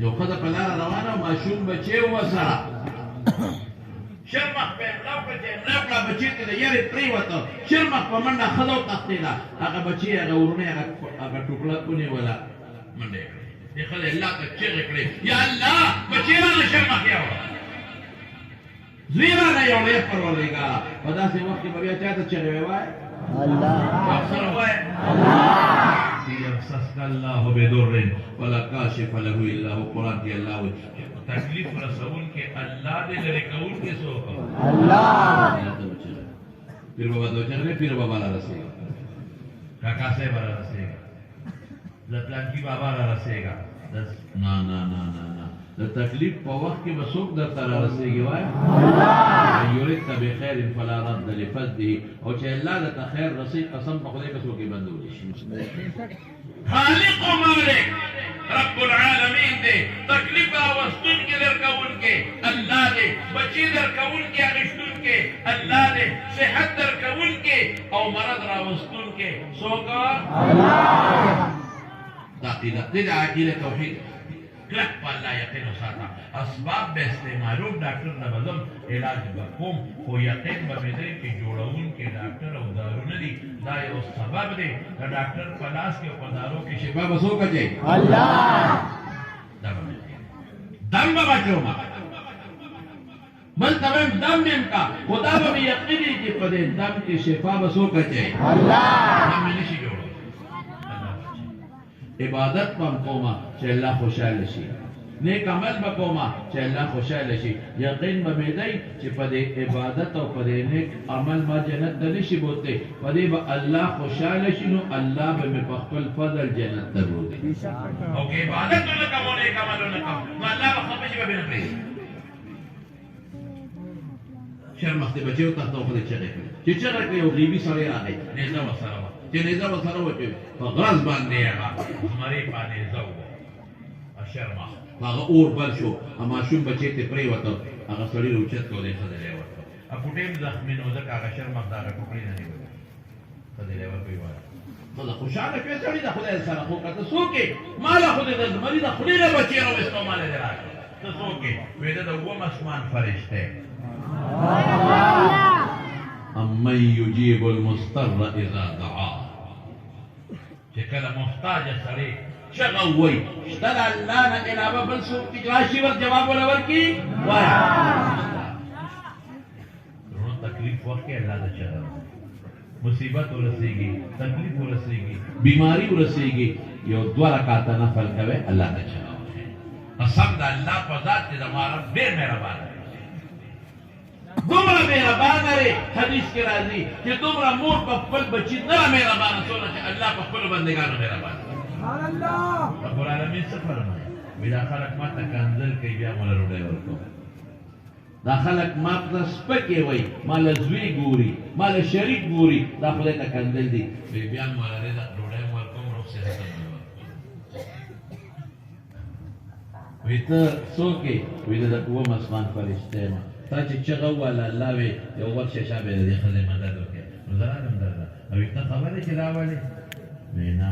یو ښځه په لاره روانه او ماشوم بچی و ورسره شرمخ په املا وکړه املا کړه بچي ته د یارې پرېوته شرمخ په منډه ښځه وتښتېده هغه بچي هغه ورونه هغه ټوکړه ونیوله منډه یې کړې دې ښځې الله ته چغې کړې یا الله بچي رانه شرمخ یوړه زوی رانه یوړه یې پروردګاره په داسې وخت کې به بیا چا ته چغې ووایې اکثر ووایې یمسسک الله بضر ولا کاشف له الا هو قرآن کې الله وایي تکلیف رسول کې الله دې لري کول کې څوک الله پیر بابا ته چغې پیر بابا را رسېږي کاکا صاحب را رسېږي لپلان کی بابا را رسېږي نه نه نه نه نه د تکلیف په وخت کې به څوک درته را رسېږي وایه من یردک بخیر فلا رد لفضله او چې الله درته خیر رسي قسم په خدای به څوک یې بندولی شي خالق و مالک رب العالمین دے تکلیف راوستون کے درکون کے اللہ دے بچی درکون کے اغشتون کے اللہ دے صحت درکون کے او مرض راوستون کے سوکا اللہ دا عقیدہ توحید کلک پا اللہ یقین و ساتا اسباب بے استعمالون ڈاکٹر نبضم علاج بکوم خو یقین بمیدے کہ جوڑاون کے ڈاکٹر او دارون دی دا یو سبب دے دا ڈاکٹر پلاس کے پداروں کی شفا بسو کا جائے اللہ دم بچو ما بل تمام دم نیم کا خدا بمی یقینی کی پدے دم کی شفا بسو کا جائے اللہ دم میں نشی جوڑو عبادت پم کوما چې الله خوشاله شي نیک عمل بکوما چې الله خوشاله شي یقین بمیدای چې په دې عبادت او په دې نیک عمل ما جنت ته نشي بوته په دې به الله خوشاله شي نو الله به په خپل فضل جنت ته بوته او کې عبادت نه کوو نیک عمل نه کوو نو الله به خپل شي به نه پرې شرمخ دې بچو ته ته خو دې چې کوي او غیبی سره راغی نه نو سره چې نظام سره وکړي په غرض باندې هغه زمری باندې زو اشرمخ هغه اور بل شو اما شوم بچی ته پرې وته هغه سړی روچت کولې خدای ورته ا پټیم زخمی نو ځکه هغه شرمخ دا ټوکړي نه نیول خدای ورته وایي خدای خوشاله کې سړی دا خدای سره خو کته سوکې مال خدای د زمری د خدای له بچی راو استعمال دراک ته سوکې وېدا د و مسمان فرشته امن یجیب المضطر اذا دعا چې کله محتاج سړی چغه وای شته الله نه علاوه بل څوک چې راشي ور جواب ولور کی وای نو تکلیف ورکه الله د چغه مصیبت ورسیږي تکلیف ورسیږي بیماری ورسیږي یو دوه رکعات نفل کوي الله د چغه قسم د الله په ذات دې زماره ډېر مهربان دومره مهربان لري حدیث کې راځي چې دومره مور په خپل بچی نه مهربان څونه چې الله په خپل بندګانو مهربان سبحان الله رب العالمین څه فرمایي ودا خلق ما ته کنزل کوي بیا مولا روډي ورکو دا خلق ما ته سپکې وای مال زوی ګوري مال شریک ګوري دا خدای ته کنزل دي بیا مولا رضا روډي ورکو روسه ویته څوکې ویده د کوم اسمان فرشته ما تا چې چغه والا الله وي یو ورشه شابه دې خدای مدد وکړي نو زرادم درته او ته خبره چې راوړې نه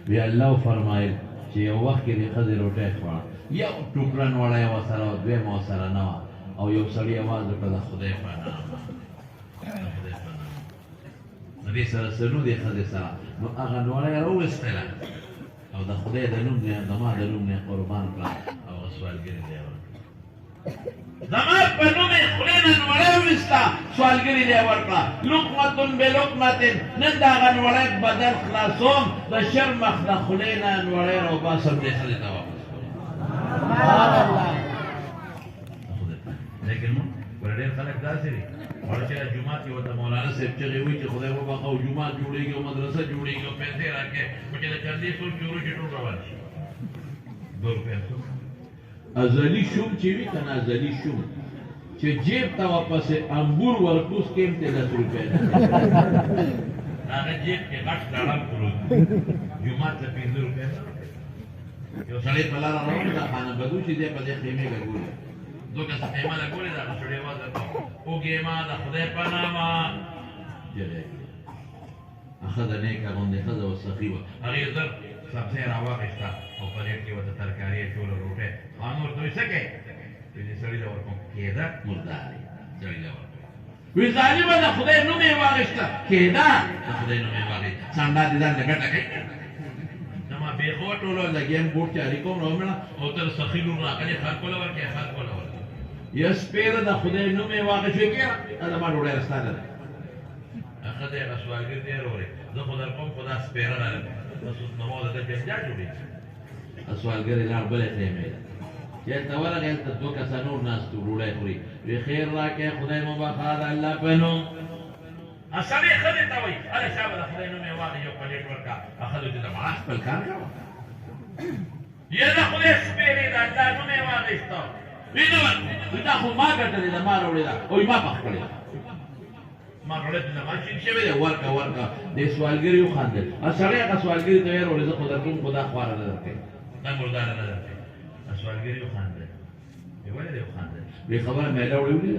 وی الله فرمایل چې یو وخت کې دې خدای روټه خوا یو ټوکران وړای و سره دوه مو سره نه او یو سړی आवाज وکړ خدای پانا نبی سره سره دې خدای سره نو هغه وړای راوستله او د خدای د نوم نه د ما د نوم نه قربان کړ او سوالګری دی زمان پر نوم خلینا نوڑے وستا سوالگری دے ورکا لقمتن بلقمتن ننداغن وڑے بدل خلاصوم دا شرمخ دا خلینا نوڑے رو باسم دے خلیتا واپس لیکن بردیر خلق دا سری ورچہ جماعت کی وطا مولانا صاحب چگے ہوئی چھ خدای وہ باقا جماعت جوڑے گی مدرسہ جوڑے گی پیسے رکھے مجھے چندی سو چورو چٹو روان 2 روپے ازلی شوم چې وی کنه ازلی شوم چې جیب ته واپس انګور ورکوس کېم ته 10 روپے هغه جیب کې غټ ډالر کړو جمعه ته 5 روپے یو سړی په لار روان دا خانه بدو چې دې په دې خیمه کې ګوري دوه کس خیمه لا ګوري دا سړی واځه اوګه ما د خدای په نامه جره اخذ نیک غوندې خذ وسخیوه هغه زر सबसे रावा रिश्ता और प्लेट की वजह तरकारी चूल रोटे खानोर तो इसे के ये सड़ी लवर को केदा मुर्दारी सड़ी लवर विजाली वाला खुदे नु में वारिश्ता केदा खुदे नु में वारी सांडा दिदा लगा टके नमा बेखोट लो लगेम बोट चारी को रोमना ओतर सखीलु राकले खान को लवर के खान को लवर यस पेर दा खुदे नु में वारिश के अदा मा रोड़े रास्ता दे अखदे रसवाल के दे रोड़े जो खुदा को खुदा स्पेरा ना बस नमाज ده بيرجع جوړي اسوال ګری لار بلې خېمه چې تاوله غل ته دوه کسانو ناس ټولې خوري وی خیر راکې خدای مو بخاد الله پنو اصلي خدای ته وي اله شابه خدای نو مې واغې یو پلیټ ورکا اخذو دې معاش په کار کاوه یا دا خدای سپېری دا الله نو مې واغې استا وینو دا خو ما ګټلې دا ما وروړې دا او ما پخړې ما روړې د ماشين شوی دی ورکا د سوالګری یو خاندل اصلي هغه سوالګری ته ورولې زه خدای کوم خدا خواره نه درته دا مردار نه درته سوالګری یو خاندل یو ولې یو خاندل به خبره مې لا وړې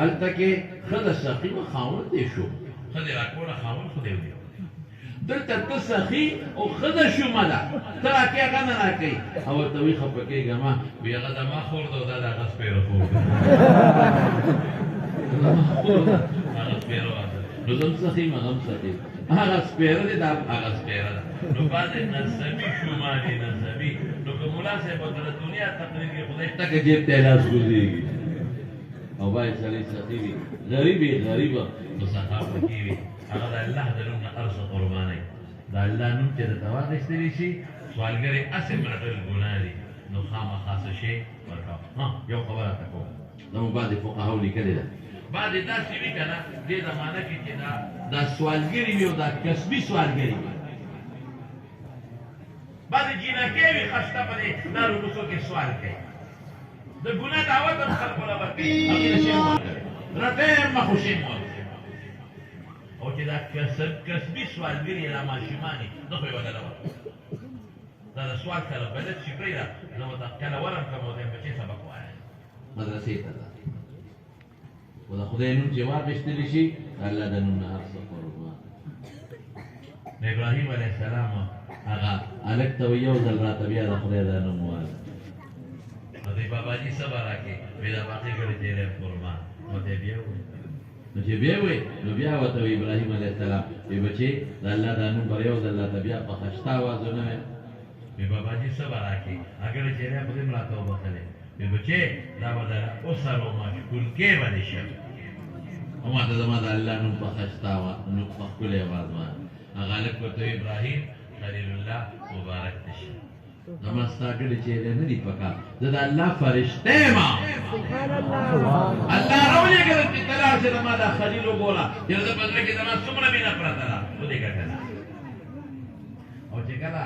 البته کې خدای سخی و خاون دې شو خدای راکوله خاون خو دې وي دلته ته سخی او خدای شو ماده تر کې هغه نه راکې او ته وی خپکه ګما بیا هغه د ما خور دا د غس پیرو خو هغه سپیره واسه نو زم سخی مغم سخی هغه سپیره دی دا هغه سپیره ده نو باندې نسبی شمالی نسبی نو که مولا صاحب در دنیا تقریر کې خدای تک جیب ته لاس ګوزیږي او بای سړی سخی وي غریب نو سخاف کیوي هغه د الله د نوم نه ارس قرباني د الله نوم چې د تواغستلی شي سوالګری اسم رټل ګناه دي نو خامخا شي ورکاو ها یو خبره تکو نو بعد فقهاو لیکلي ده بعد دا سوي کنه دې زمانہ کې چې دا سوالګری وي او دا کسبي سوالګری وي بعد جنکې وي خسته پدې دارو کوڅو کې سوال کوي د ګناه دعوت هم خلکو له ورکوي هغې شی رټې مخوشي مو او چې دا کسبي سوالګری لا ماشومانې نو خو یې ولا دا د سوال سره بلد شي پرېږده زه ورته کله ورم کړم او د بچې سبق وایه مدرسې ته ده و دا خدای نوم چې واخیستلی شي الله د نوم نه هر څه قربان د ابراهیم علیه السلام هغه هلک ته یو ځل راته بیا د خدای دا نوم ووایه نو دی باباجي صبر راکړي وایي دا باقي ګړی تېری قربان نو دی بیا ووایي نو چې بیا وایي نو بیا ورته وایي ابراهیم علیه السلام وایي بچې د الله دا نوم پر یو ځل راته بیا په خشته اوازو نه وایي وایي باباجي صبر راکړي هغه ګړی تېری خدای م راته وبخلې وایي بچې دا به د اسر و مشکول کې باندې شم او ما ته زما د الله نوم په خشته نوم په ښکلی اواز باندې هغه هلک ورته وایي ابراهیم خلیل الله مبارک دې شي زما ستا ګړې چېرې نه دي پکار زه د الله فرشته یم الله راولېږه چې ته لاړ شې زما دا خلیل وګوره چې زه په زړه کې زما څومره مینه پرته ده خدای ګټه ده او چې کله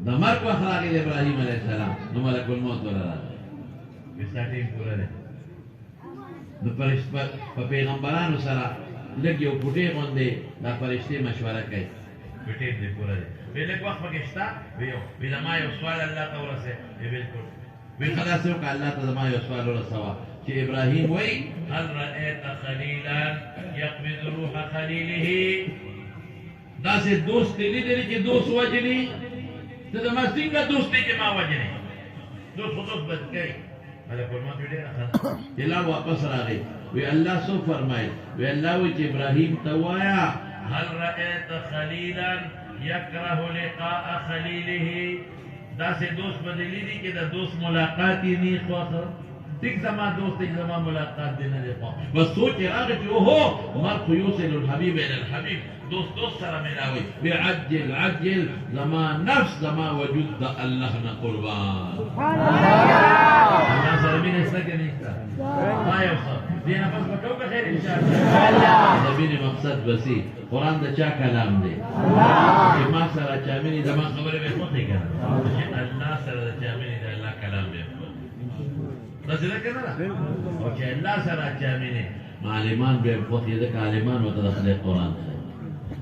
د مرګ وخت راغی د ابراهیم علیه السلام نو ملک الموت ولا راغی وایي ستا ټیم پوره دی د په پیغمبرانو سره لږ یو پوټې غوندې دا فرشتې مشوره کوي پټې دې پوره دی وایي لږ وخت پکې شته وایي زما یو سوال الله ته ورسې وایي بلکل وایي ښه داسې وکړه الله ته زما یو سوال ورسوه چې ابراهیم وایي هل رأیت خلیلا یقبض روح خلیله داسې دوست دې لیدلی چې دوست وجلي ته زما څنګه دوست دی چې ما وجنې دوست خو دوست بد کوي ملک الموت ویل چې لا واپس راغی وی الله سو فرمایي وی الله وی چې ابراهیم ته وایا هل رأیت خلیلا یکره لقاء خلیله داسې دوست بدلی دي چې د دوست ملاقات یې نه خوښه ټیک زما دوست دی زما ملاقات دی نه دی خوښه بس سوچ یې راغی چې اوهو مرء یوصل الحبیب الی الحبیب دوست سره ملاوي عجل زما نفس زما وجود د الله نه قربان سبحان الله سره مين اسلکه نشته ما یو څه دینه پس وکړو به خیر ان شاء الله د مين مقصد بسي قران د چا کلام دی الله ما سره چا مين زما خبره به کوته کنه چې الله سره د چا مين د الله کلام دی راځي کنه او چې الله سره چا مين معلمان به کوته د عالمان او د قران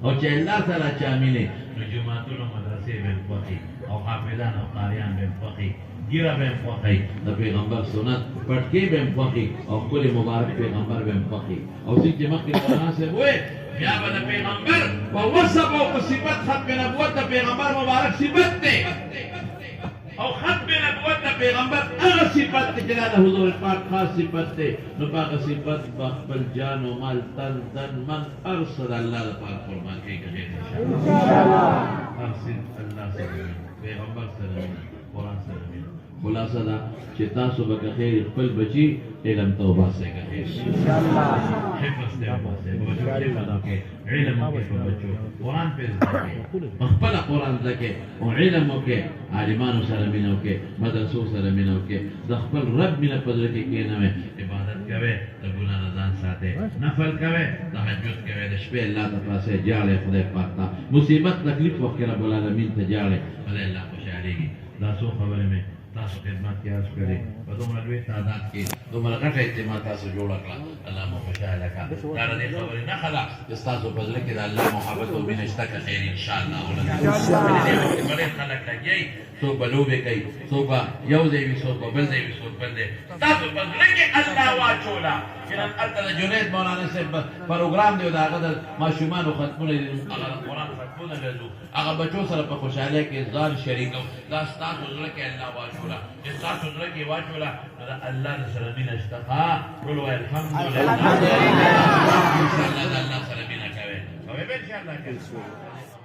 او چې الله سره چا مینه نو جماعتونو مدرسې به پخې او حافظان او قاریان بهم خوښي ګیره بهم خوښي د پیغمبر سنت پټکي بهم خوښي او خپل مبارک پیغمبر بهم خوښي او چې مخکې قرآن سے وې بیا به د پیغمبر په وصف او په صفت ختم نبوت د پیغمبر مبارک صفت دی او ختم نبوت د پیغمبر هغه صفت دی چې د حضور پاک خاص صفت دی نو هغه صفت په خپل جان او مال تن من ارسل الله لپاره قربان کوي انشاءالله ارسل الله سره پیغمبر سره قرآن سره خلاصه دا چې تاسو به خیر خپل بچي علم توبه سره کوي انشاءالله حفظ دې واسه بچو کې علم کې بچو قرآن په خپل قرآن ځکه او علم کې عالمانو سره مينو کې مدرسو سره مينو کې د خپل رب مینه په دې کې نه عبادت کوي د ګنا نه ځان ساتي نفل کوي تهجد کوي د شپې الله تعالی جاله خدای پاک ته مصیبت تکلیف وکړه رب العالمین ته جاله خدای الله خوشاليږي دا څو خبره مې تاسو خدمت کې عرض کړې په دومره لوی تعداد کې دومره غټه اجتماع تاسو جوړ کړه الله مو خوشاله کړه دا دې خبرې نه خلا چې تاسو په ځل کې د الله محبت او مینه شته که خیر ان شاء الله ولې خلک لګي سو بلوبه کوي سو با یو ځای وي سو بل ځای وي سو بل ځای تاسو په ځل کې الله واچولا چې نن الته د جنید مولانا صاحب پروګرام دی دا هغه د ماشومان ختمونه هغه قرآن ختمونه غزو هغه بچو سره په خوشاله کې ځان شریکو دا تاسو ځل کې الله واچولا چې تاسو ځل کې واچولا الله سره مینه شته ټول وای الحمدلله ان شاء الله الله سره مینه کوي او به ان شاء الله